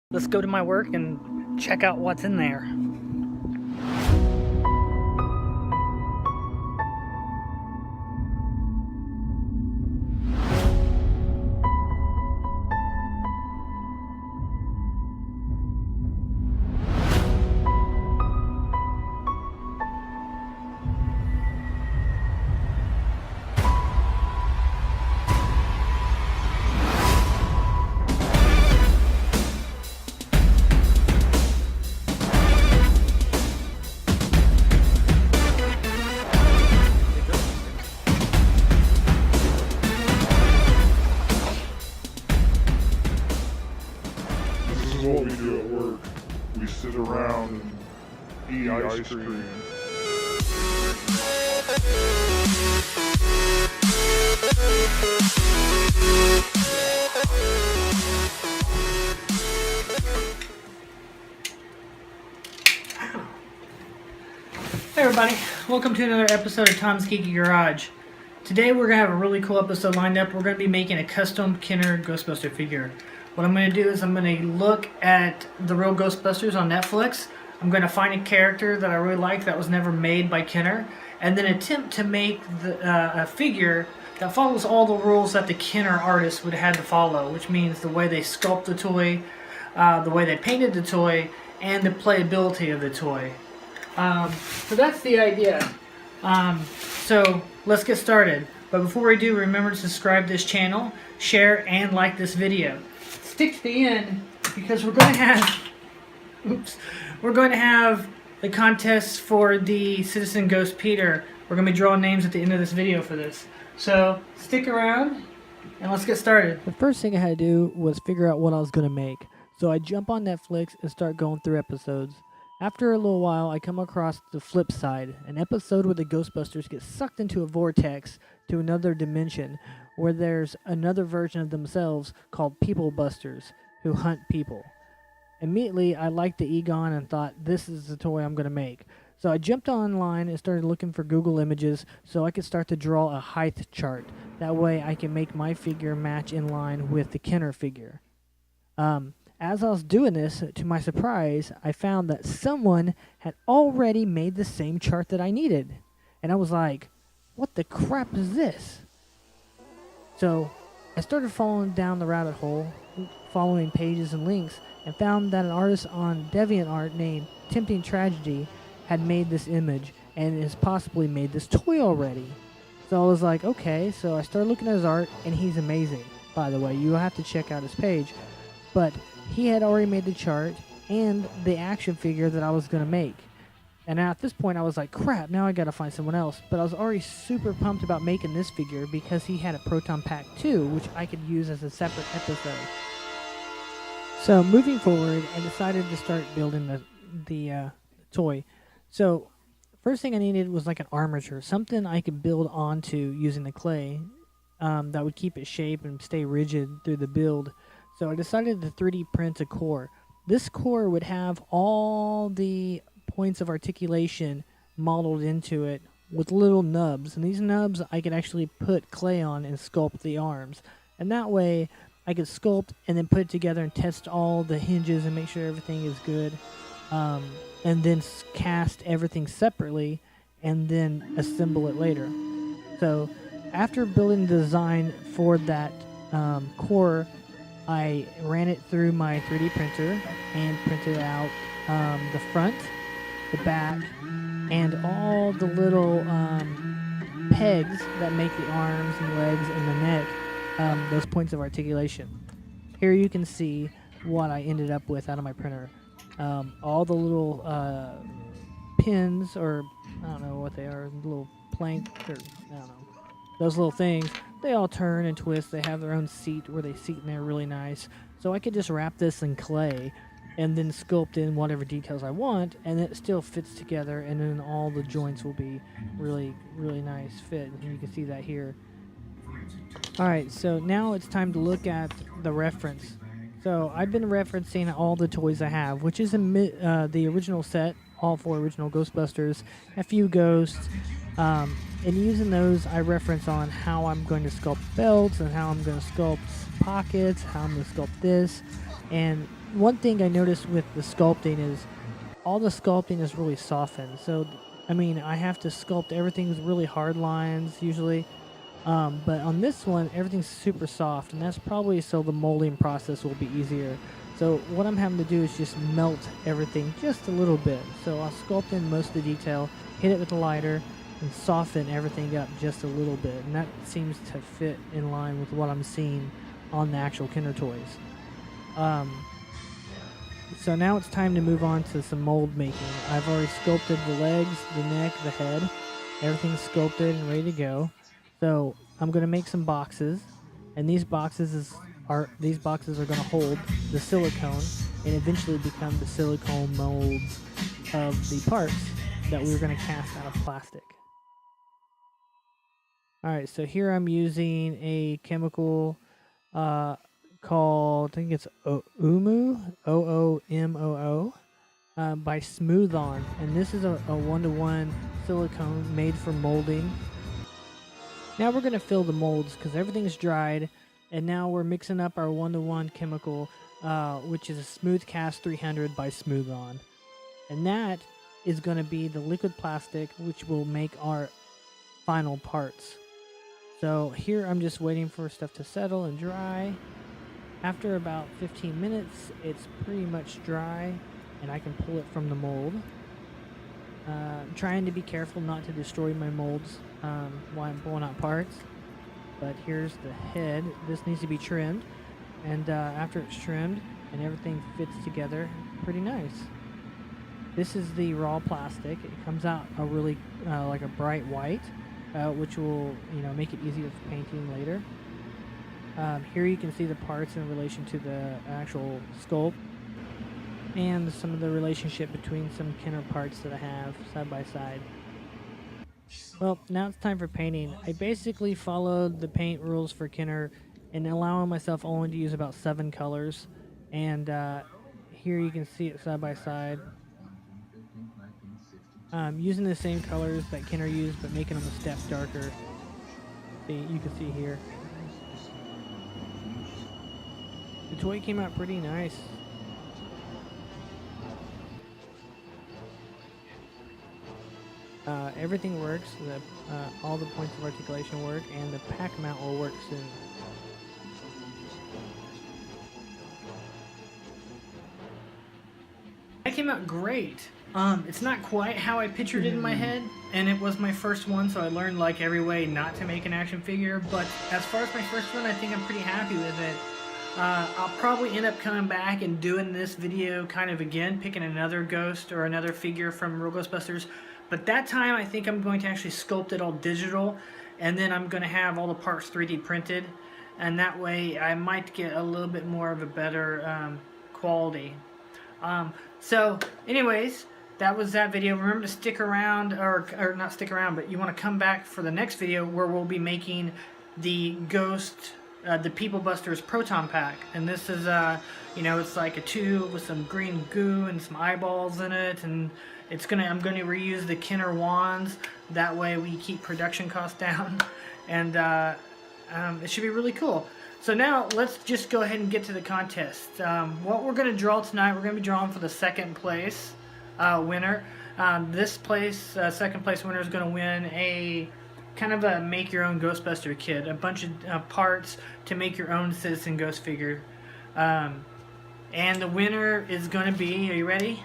Let's go to my work and check out what's in there. This is what we do at work. We sit around and eat ice cream. Hey everybody, welcome to another episode of Tom's Geeky Garage. Today we're going to have a really cool episode lined up. We're going to be making a custom Kenner Ghostbuster figure. What I'm going to do is I'm going to look at the Real Ghostbusters on Netflix. I'm going to find a character that I really like that was never made by Kenner, and then attempt to make a figure that follows all the rules that the Kenner artist would have had to follow, which means the way they sculpt the toy, the way they painted the toy, and the playability of the toy. So that's the idea. So let's get started. But before we do, remember to subscribe to this channel, share, and like this video. Stick to the end because we're going to have, we're going to have the contest for the Citizen Ghost Peter. We're going to be drawing names at the end of this video for this. So stick around and let's get started. The first thing I had to do was figure out what I was going to make. So I jump on Netflix and start going through episodes. After a little while, I come across the flip side, an episode where the Ghostbusters get sucked into a vortex to another dimension, where there's another version of themselves called PEOPLEBUSTers, who hunt people. Immediately, I liked the Egon and thought, this is the toy I'm going to make. So I jumped online and started looking for Google Images so I could start to draw a height chart. That way I can make my figure match in line with the Kenner figure. As I was doing this, to my surprise, I found that someone had already made the same chart that I needed. And I was like, what the crap is this? So I started following down the rabbit hole, following pages and links, and found that an artist on DeviantArt named Tempting Tragedy had made this image and has possibly made this toy already. So I was like, okay, so I started looking at his art, and he's amazing. By the way, you have to check out his page. But he had already made the chart and the action figure that I was going to make. And at this point I was like, crap, now I got to find someone else. But I was already super pumped about making this figure because he had a Proton Pack 2, which I could use as a separate episode. So moving forward, I decided to start building the toy. So first thing I needed was like an armature, something I could build onto using the clay that would keep its shape and stay rigid through the build. So I decided to 3D print a core. This core would have all the points of articulation modeled into it with little nubs. And these nubs I could actually put clay on and sculpt the arms. And that way I could sculpt and then put it together and test all the hinges and make sure everything is good. And then cast everything separately and then assemble it later. So after building the design for that core, I ran it through my 3D printer and printed out the front, the back, and all the little pegs that make the arms and legs and the neck, those points of articulation. Here you can see what I ended up with out of my printer. All the little pins, or I don't know what they are, little plank, or I don't know, those little things. They all turn and twist. They have their own seat where they seat in there really nice. So I could just wrap this in clay and then sculpt in whatever details I want, and it still fits together, and then all the joints will be really, really nice fit. And you can see that here. Alright, so now it's time to look at the reference. So I've been referencing all the toys I have, which is the original set, all 4 original Ghostbusters, a few ghosts. And using those, I reference on how I'm going to sculpt belts and how I'm going to sculpt pockets, how I'm going to sculpt this. And one thing I noticed with the sculpting is all the sculpting is really softened. So, I mean, I have to sculpt everything with really hard lines usually. But on this one, everything's super soft, and that's probably so the molding process will be easier. So what I'm having to do is just melt everything just a little bit. So I'll sculpt in most of the detail, hit it with a lighter, and soften everything up just a little bit. And that seems to fit in line with what I'm seeing on the actual Kinder toys. So now it's time to move on to some mold making. I've already sculpted the legs, the neck, the head. Everything's sculpted and ready to go. So I'm going to make some boxes, and these boxes are going to hold the silicone and eventually become the silicone molds of the parts that we were going to cast out of plastic. Alright, so here I'm using a chemical called, I think it's OOMOO, OOMOO, by Smooth On. And this is a one-to-one silicone made for molding. Now we're going to fill the molds because everything's dried. And now we're mixing up our one-to-one chemical, which is a Smooth Cast 300 by Smooth On. And that is going to be the liquid plastic, which will make our final parts. So here I'm just waiting for stuff to settle and dry. After about 15 minutes, it's pretty much dry, and I can pull it from the mold. I'm trying to be careful not to destroy my molds while I'm pulling out parts. But here's the head. This needs to be trimmed, and after it's trimmed and everything fits together, pretty nice. This is the raw plastic. It comes out a really like a bright white, which will make it easier for painting later. Here you can see the parts in relation to the actual sculpt and some of the relationship between some Kenner parts that I have side by side. Well, now it's time for painting. I basically followed the paint rules for Kenner and allowing myself only to use about 7 colors. And here you can see it side by side. Using the same colors that Kenner used, but making them a step darker. You can see here. The toy came out pretty nice. Everything works. All the points of articulation work, and the pack mount will work soon. That came out great. It's not quite how I pictured it in my head, and it was my first one, so I learned like every way not to make an action figure. But as far as my first one, I think I'm pretty happy with it. I'll probably end up coming back and doing this video kind of again, picking another ghost or another figure from Real Ghostbusters. But that time I think I'm going to actually sculpt it all digital, and then I'm going to have all the parts 3D printed, and that way I might get a little bit more of a better quality. So anyways, that was that video. Remember to stick around, or not stick around, but you want to come back for the next video where we'll be making the ghost, the PEOPLEBUSTERS Proton Pack. And this is, it's like a tube with some green goo and some eyeballs in it, and I'm going to reuse the Kenner wands. That way we keep production costs down, and it should be really cool. So now let's just go ahead and get to the contest. What we're going to draw tonight, we're going to be drawing for the second place winner. This place, second place winner, is going to win a kind of a make your own Ghostbuster kit, a bunch of parts to make your own Citizen Ghost figure. And the winner is going to be, are you ready?